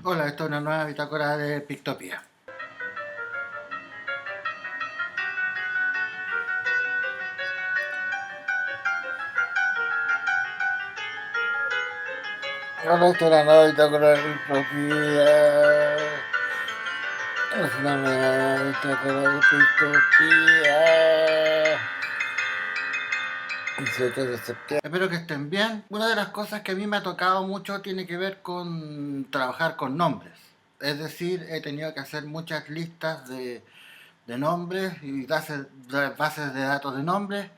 Hola, esto es una nueva bitácora de Pictopía. Hola, esto es una nueva bitácora de Pictopía. Es una nueva bitácora de Pictopía. 17 de septiembre. Espero que estén bien. Una de las cosas que a mí me ha tocado mucho tiene que ver con trabajar con nombres. Es decir, he tenido que hacer muchas listas de nombres y bases de datos de nombres.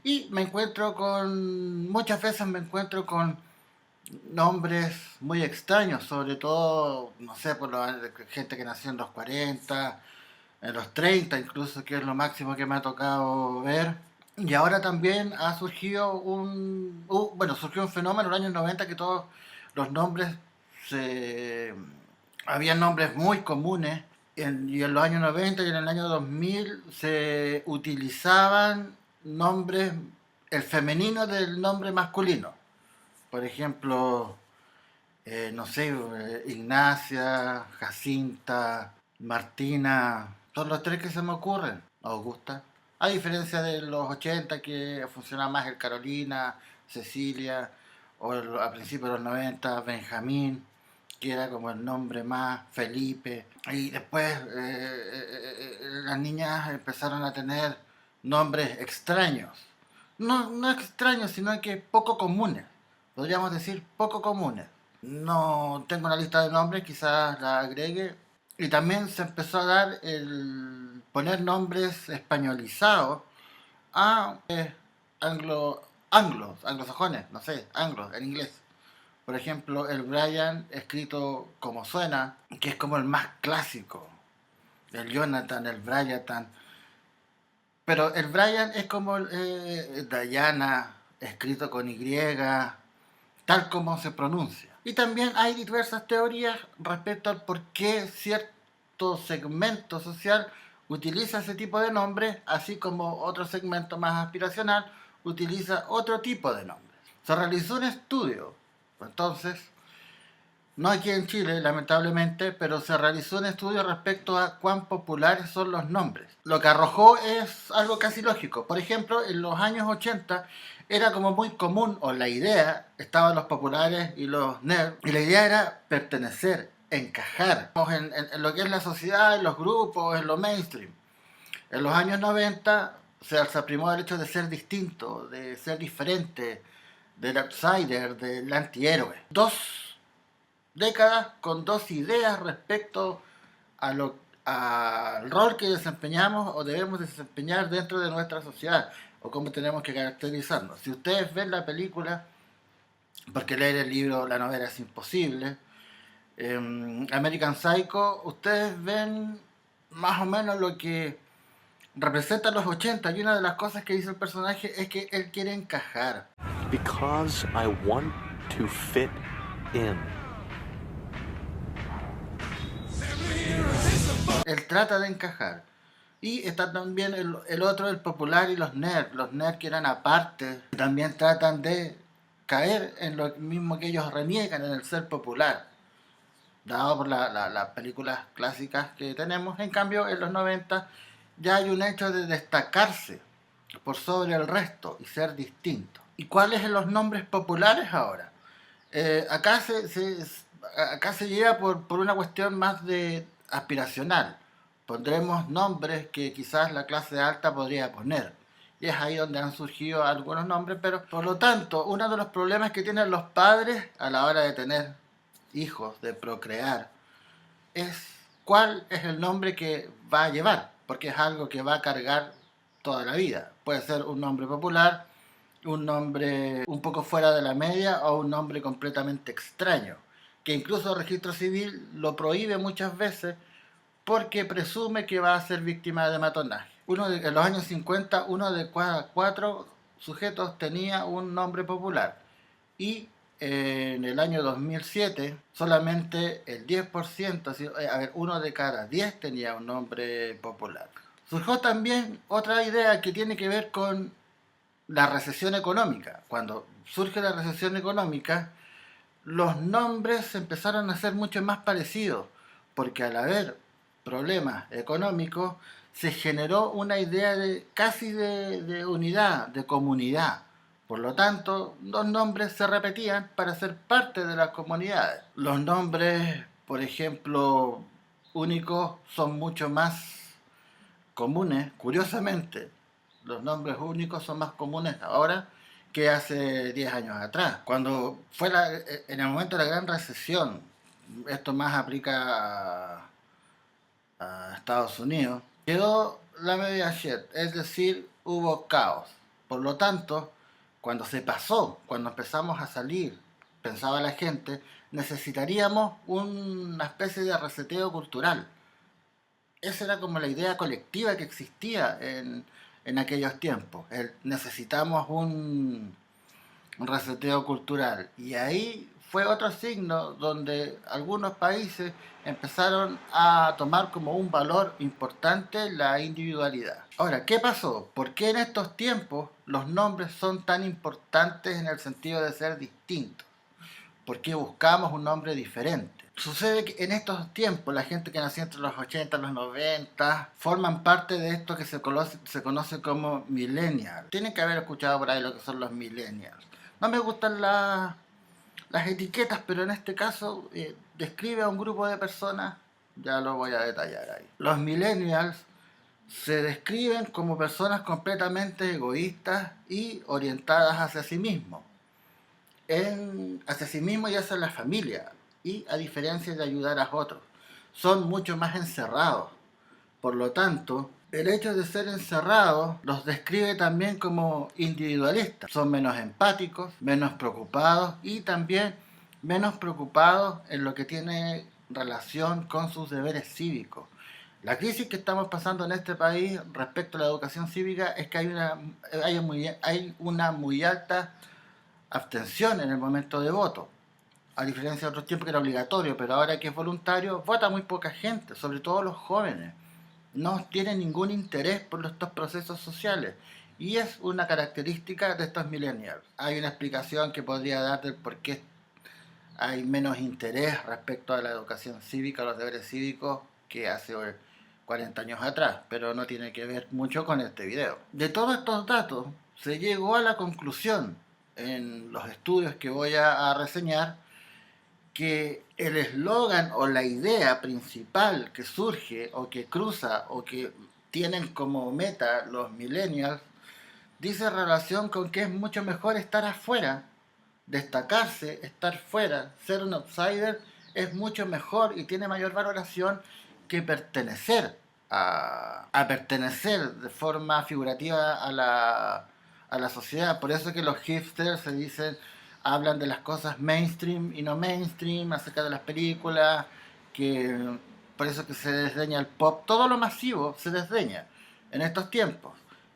Y me encuentro con, muchas veces me encuentro con nombres muy extraños, sobre todo, no sé, por la gente que nació en los 40, en los 30 incluso, que es lo máximo que me ha tocado ver. Y ahora también ha surgido surgió un fenómeno en los años 90 que todos los nombres se... Había nombres muy comunes y en los años 90 y en el año 2000 se utilizaban nombres, el femenino del nombre masculino. Por ejemplo, no sé, Ignacia, Jacinta, Martina, son los tres que se me ocurren. Augusta. A diferencia de los 80 que funcionaba más el Carolina, Cecilia, o a principios de los 90 Benjamín, que era como el nombre más, Felipe. Y después las niñas empezaron a tener nombres extraños. No, no extraños, sino que poco comunes. Podríamos decir poco comunes. No tengo una lista de nombres, quizás la agregue. Y también se empezó a dar el poner nombres españolizados a anglosajones, no sé, anglos en inglés. Por ejemplo, el Brian escrito como suena, que es como el más clásico. El Jonathan, el Bryatan. Pero el Brian es como Diana, escrito con Y, tal como se pronuncia. Y también hay diversas teorías respecto al por qué cierto segmento social utiliza ese tipo de nombre, así como otro segmento más aspiracional utiliza otro tipo de nombre. Se realizó un estudio, entonces, no aquí en Chile, lamentablemente, pero se realizó un estudio respecto a cuán populares son los nombres. Lo que arrojó es algo casi lógico. Por ejemplo, en los años 80 era como muy común, o la idea, estaban los populares y los nerds, y la idea era pertenecer, encajar en lo que es la sociedad, en los grupos, en lo mainstream. En los años 90 se primó el hecho de ser distinto, de ser diferente, del outsider, del antihéroe. Dos décadas con dos ideas respecto a al rol que desempeñamos o debemos desempeñar dentro de nuestra sociedad o cómo tenemos que caracterizarnos. Si ustedes ven la película, porque leer el libro, la novela es imposible, American Psycho, ustedes ven más o menos lo que representa los 80 y una de las cosas que dice el personaje es que él quiere encajar. Because I want to fit in. Él trata de encajar. Y está también el otro, el popular y los nerds. Los nerds que eran aparte, también tratan de caer en lo mismo que ellos reniegan, en el ser popular, dado por las películas clásicas que tenemos. En cambio, en los 90 ya hay un hecho de destacarse por sobre el resto y ser distinto. ¿Y cuáles son los nombres populares ahora? Acá acá se llega por una cuestión más de aspiracional. Pondremos nombres que quizás la clase alta podría poner. Y es ahí donde han surgido algunos nombres, pero por lo tanto, uno de los problemas que tienen los padres a la hora de tener hijos, de procrear, es cuál es el nombre que va a llevar, porque es algo que va a cargar toda la vida. Puede ser un nombre popular, un nombre un poco fuera de la media o un nombre completamente extraño, que incluso el registro civil lo prohíbe muchas veces porque presume que va a ser víctima de matonaje. En los años 50, uno de cada cuatro sujetos tenía un nombre popular y en el año 2007 solamente el 10%, uno de cada 10 tenía un nombre popular. Surgió también otra idea que tiene que ver con la recesión económica. Cuando surge la recesión económica, los nombres empezaron a ser mucho más parecidos, porque al haber problemas económicos, se generó una idea de casi de unidad, de comunidad. Por lo tanto, los nombres se repetían para ser parte de las comunidades. Los nombres, por ejemplo, únicos son mucho más comunes, curiosamente. Los nombres únicos son más comunes ahora que hace 10 años atrás. Cuando fue en el momento de la gran recesión, esto más aplica a Estados Unidos, quedó la media shit, es decir, hubo caos. Por lo tanto, cuando se pasó, cuando empezamos a salir, pensaba la gente, necesitaríamos una especie de reseteo cultural. Esa era como la idea colectiva que existía en aquellos tiempos. Necesitamos un reseteo cultural. Y ahí fue otro signo donde algunos países empezaron a tomar como un valor importante la individualidad. Ahora, ¿qué pasó? ¿Por qué en estos tiempos los nombres son tan importantes en el sentido de ser distintos? ¿Por qué buscamos un nombre diferente? Sucede que en estos tiempos la gente que nació entre los 80 y los 90 forman parte de esto que se conoce como millennials. Tienen que haber escuchado por ahí lo que son los millennials. No me gustan las etiquetas, pero en este caso describe a un grupo de personas, ya lo voy a detallar ahí. Los millennials se describen como personas completamente egoístas y orientadas hacia sí mismos. Hacia sí mismos y hacia la familia, y a diferencia de ayudar a otros, son mucho más encerrados. Por lo tanto, el hecho de ser encerrados los describe también como individualistas. Son menos empáticos, menos preocupados y también menos preocupados en lo que tiene relación con sus deberes cívicos. La crisis que estamos pasando en este país respecto a la educación cívica es que hay una muy alta abstención en el momento de voto, a diferencia de otros tiempos que era obligatorio, pero ahora que es voluntario, vota muy poca gente, sobre todo los jóvenes. No tienen ningún interés por estos procesos sociales. Y es una característica de estos millennials. Hay una explicación que podría dar del por qué hay menos interés respecto a la educación cívica, a los deberes cívicos, que hace 40 años atrás, pero no tiene que ver mucho con este video. De todos estos datos, se llegó a la conclusión, en los estudios que voy a reseñar, que el eslogan o la idea principal que surge o que cruza o que tienen como meta los millennials dice relación con que es mucho mejor estar afuera, destacarse, estar fuera, ser un outsider es mucho mejor y tiene mayor valoración que pertenecer a pertenecer de forma figurativa a la sociedad. Por eso que los hipsters se dicen, hablan de las cosas mainstream y no mainstream, acerca de las películas, que por eso que se desdeña el pop, todo lo masivo se desdeña en estos tiempos.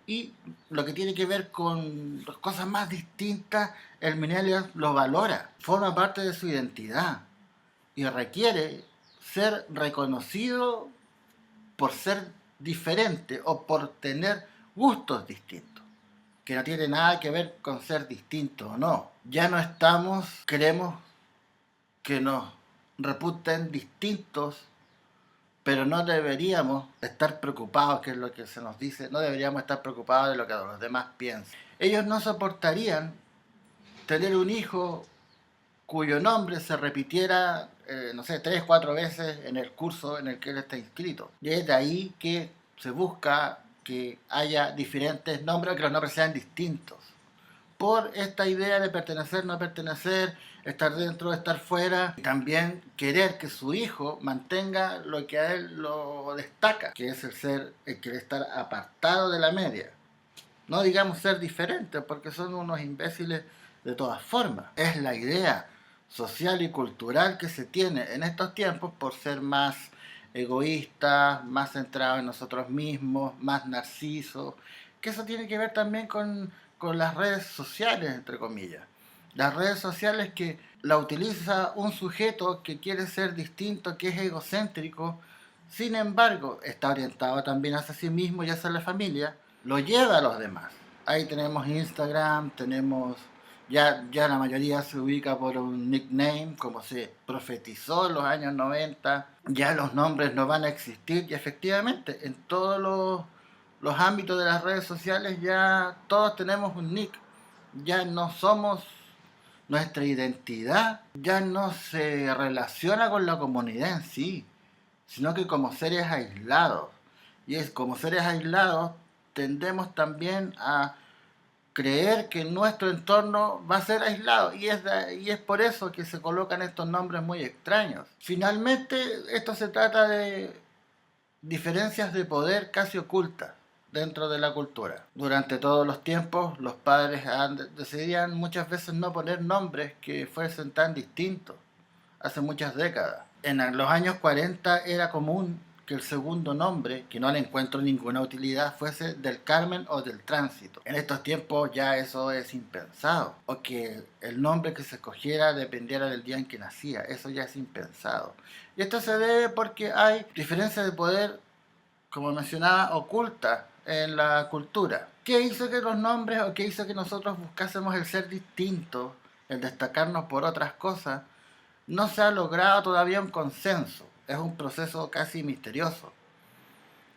Y lo que tiene que ver con las cosas más distintas, el millennial lo valora, forma parte de su identidad y requiere ser reconocido por ser diferente o por tener gustos distintos, que no tiene nada que ver con ser distinto o no. Ya no queremos que nos reputen distintos, pero no deberíamos estar preocupados, que es lo que se nos dice, no deberíamos estar preocupados de lo que los demás piensan. Ellos no soportarían tener un hijo cuyo nombre se repitiera, no sé, 3, 4 veces en el curso en el que él está inscrito. Y es de ahí que se busca que haya diferentes nombres, que los nombres sean distintos, por esta idea de pertenecer, no pertenecer, estar dentro, estar fuera, y también querer que su hijo mantenga lo que a él lo destaca, que es el querer estar apartado de la media. No digamos ser diferente, porque son unos imbéciles de todas formas. Es la idea social y cultural que se tiene en estos tiempos por ser más egoístas, más centrados en nosotros mismos, más narcisos, que eso tiene que ver también con las redes sociales, entre comillas. Las redes sociales que la utiliza un sujeto que quiere ser distinto, que es egocéntrico, sin embargo, está orientado también hacia sí mismo y hacia la familia, lo lleva a los demás. Ahí tenemos Instagram, tenemos Ya la mayoría se ubica por un nickname, como se profetizó en los años 90. Ya los nombres no van a existir y efectivamente en todos los ámbitos de las redes sociales ya todos tenemos un nick. Ya no somos, nuestra identidad ya no se relaciona con la comunidad en sí, sino que como seres aislados. Y es como seres aislados tendemos también a creer que nuestro entorno va a ser aislado y es por eso que se colocan estos nombres muy extraños. Finalmente, esto se trata de diferencias de poder casi ocultas dentro de la cultura. Durante todos los tiempos, los padres decidían muchas veces no poner nombres que fuesen tan distintos, hace muchas décadas. En los años 40 era común que el segundo nombre, que no le encuentro ninguna utilidad, fuese del Carmen o del Tránsito. En estos tiempos ya eso es impensado. O que el nombre que se escogiera dependiera del día en que nacía. Eso ya es impensado. Y esto se debe porque hay diferencias de poder, como mencionaba, ocultas en la cultura. ¿Qué hizo que los nombres o qué hizo que nosotros buscásemos el ser distintos, el destacarnos por otras cosas? No se ha logrado todavía un consenso. Es un proceso casi misterioso,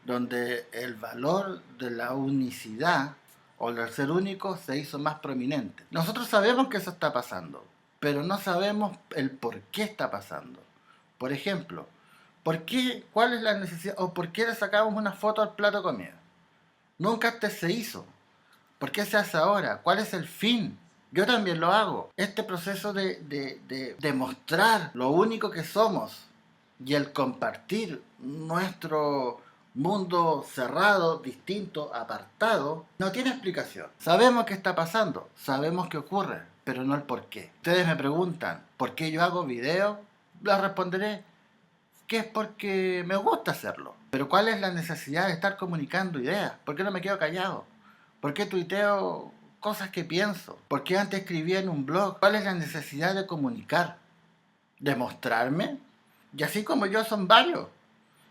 donde el valor de la unicidad o del ser único se hizo más prominente. Nosotros sabemos que eso está pasando, pero no sabemos el por qué está pasando. Por ejemplo, ¿por qué? ¿Cuál es la necesidad? ¿O por qué le sacamos una foto al plato de comida? Nunca antes se hizo. ¿Por qué se hace ahora? ¿Cuál es el fin? Yo también lo hago. Este proceso de mostrar lo único que somos y el compartir nuestro mundo cerrado, distinto, apartado, no tiene explicación. Sabemos qué está pasando, sabemos qué ocurre, pero no el por qué. Ustedes me preguntan, ¿por qué yo hago videos? Les responderé que es porque me gusta hacerlo. Pero ¿cuál es la necesidad de estar comunicando ideas? ¿Por qué no me quedo callado? ¿Por qué tuiteo cosas que pienso? ¿Por qué antes escribía en un blog? ¿Cuál es la necesidad de comunicar? ¿De mostrarme? Y así como yo son varios.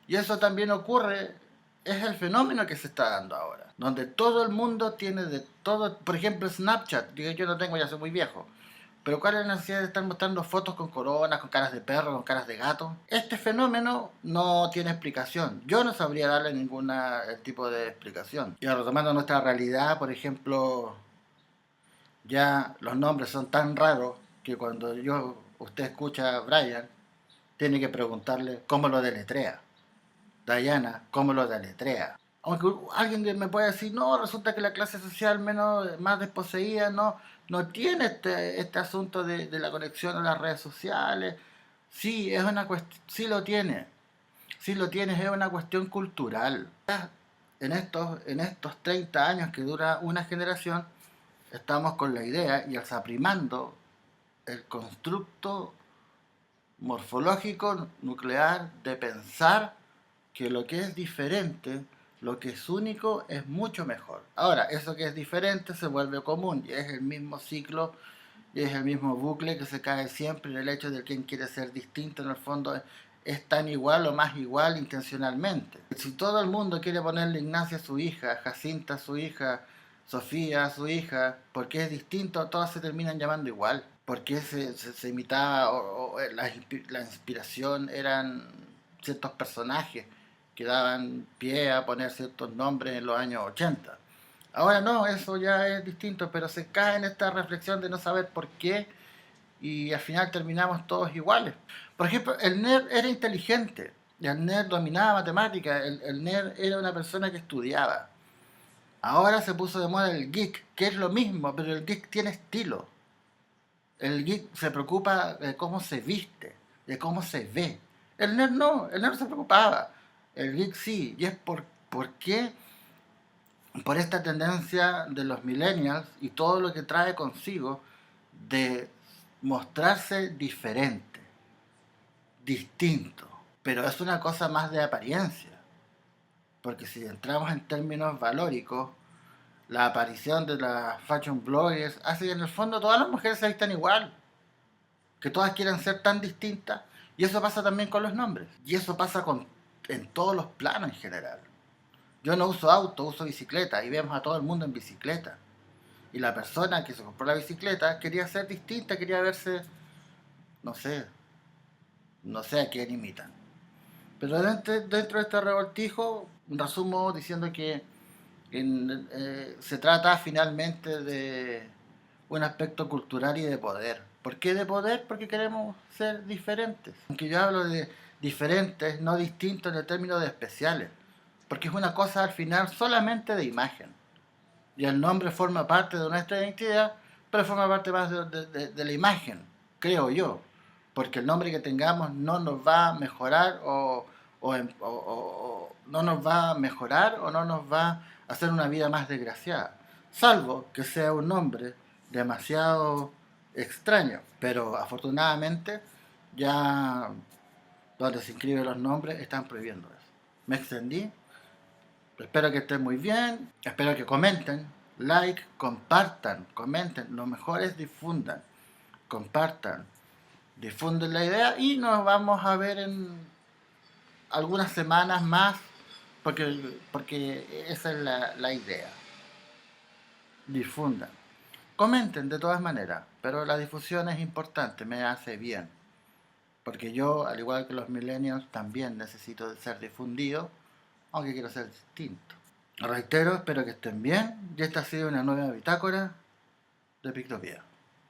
Y eso también ocurre, es el fenómeno que se está dando ahora. Donde todo el mundo tiene de todo. Por ejemplo, Snapchat, que yo no tengo, ya soy muy viejo. Pero ¿cuál es la necesidad de estar mostrando fotos con coronas, con caras de perro, con caras de gato? Este fenómeno no tiene explicación. Yo no sabría darle ningún tipo de explicación. Y retomando nuestra realidad, por ejemplo, ya los nombres son tan raros que cuando usted escucha a Brian, tiene que preguntarle cómo lo deletrea. Diana, cómo lo deletrea. Aunque alguien me puede decir, no, resulta que la clase social más desposeída no tiene este asunto de la conexión a las redes sociales. Sí, sí lo tiene. Sí lo tiene, es una cuestión cultural. En estos 30 años que dura una generación, estamos con la idea y aprimando el constructo morfológico nuclear de pensar que lo que es diferente, lo que es único, es mucho mejor. Ahora, eso que es diferente se vuelve común y es el mismo ciclo y es el mismo bucle que se cae siempre en el hecho de que quien quiere ser distinto en el fondo es tan igual o más igual intencionalmente. Si todo el mundo quiere ponerle Ignacia a su hija, Jacinta a su hija, Sofía a su hija, porque es distinto, todas se terminan llamando igual. Porque se imitaba o la inspiración eran ciertos personajes que daban pie a poner ciertos nombres en los años 80. Ahora no, eso ya es distinto, pero se cae en esta reflexión de no saber por qué y al final terminamos todos iguales. Por ejemplo, el nerd era inteligente, el nerd dominaba matemáticas, el nerd era una persona que estudiaba. Ahora se puso de moda el geek, que es lo mismo, pero el geek tiene estilo. El geek se preocupa de cómo se viste, de cómo se ve. El nerd no, el nerd se preocupaba. El geek sí, y es por qué, por esta tendencia de los millennials y todo lo que trae consigo de mostrarse diferente, distinto. Pero es una cosa más de apariencia, porque si entramos en términos valóricos, la aparición de las fashion bloggers hace que en el fondo todas las mujeres se vistan igual, que todas quieran ser tan distintas, y eso pasa también con los nombres, y eso pasa en todos los planos en general. Yo no uso auto, uso bicicleta, y vemos a todo el mundo en bicicleta. Y la persona que se compró la bicicleta quería ser distinta, quería verse, no sé, no sé a quién imitan. Pero dentro de este revoltijo, resumo diciendo que se trata finalmente de un aspecto cultural y de poder. ¿Por qué de poder? Porque queremos ser diferentes. Aunque yo hablo de diferentes, no distintos en el término de especiales. Porque es una cosa al final solamente de imagen. Y el nombre forma parte de nuestra identidad, pero forma parte más de la imagen, creo yo. Porque el nombre que tengamos no nos va a mejorar o no nos va a mejorar o no nos va a hacer una vida más desgraciada. Salvo que sea un nombre demasiado extraño. Pero afortunadamente ya donde se inscriben los nombres están prohibiendo eso. Me extendí. Espero que estén muy bien. Espero que comenten, like, compartan, comenten. Lo mejor es difundan, compartan, difunden la idea y nos vamos a ver en algunas semanas más porque esa es la idea. Difundan. Comenten de todas maneras, pero la difusión es importante, me hace bien. Porque yo, al igual que los millennials, también necesito ser difundido, aunque quiero ser distinto. Reitero, espero que estén bien y esta ha sido una nueva bitácora de Pictopía.